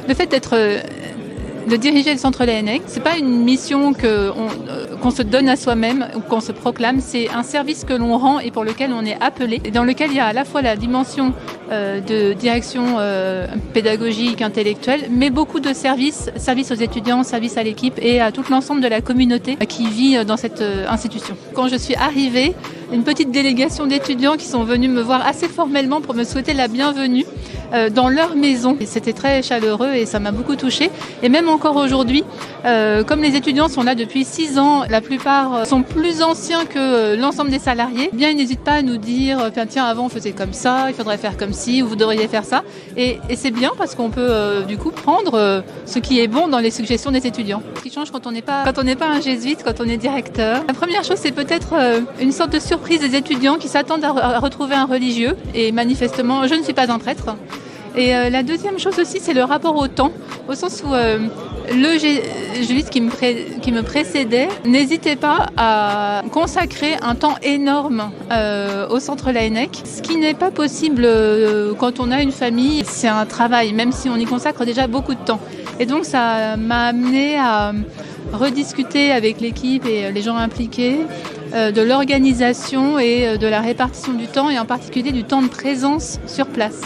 Le fait de diriger le centre Laennec, c'est pas une mission qu'on se donne à soi-même ou qu'on se proclame, c'est un service que l'on rend et pour lequel on est appelé, et dans lequel il y a à la fois la dimension de direction pédagogique, intellectuelle, mais beaucoup de services aux étudiants, services à l'équipe et à tout l'ensemble de la communauté qui vit dans cette institution. Quand je suis arrivée, une petite délégation d'étudiants qui sont venus me voir assez formellement pour me souhaiter la bienvenue dans leur maison. Et c'était très chaleureux et ça m'a beaucoup touchée. Et même encore aujourd'hui, comme les étudiants sont là depuis 6 ans, la plupart sont plus anciens que l'ensemble des salariés, eh bien ils n'hésitent pas à nous dire tiens, avant on faisait comme ça, il faudrait faire comme ci, ou vous devriez faire ça. Et c'est bien parce qu'on peut du coup prendre ce qui est bon dans les suggestions des étudiants. Ce qui change quand on n'est pas un jésuite, quand on est directeur. La première chose, c'est peut-être une sorte de surprise des étudiants qui s'attendent à retrouver un religieux. Et manifestement, je ne suis pas un prêtre. Et la deuxième chose aussi, c'est le rapport au temps, au sens où le jésuite qui me précédait n'hésitait pas à consacrer un temps énorme au centre Laennec, ce qui n'est pas possible quand on a une famille. C'est un travail, même si on y consacre déjà beaucoup de temps. Et donc ça m'a amené à rediscuter avec l'équipe et les gens impliqués de l'organisation et de la répartition du temps, et en particulier du temps de présence sur place.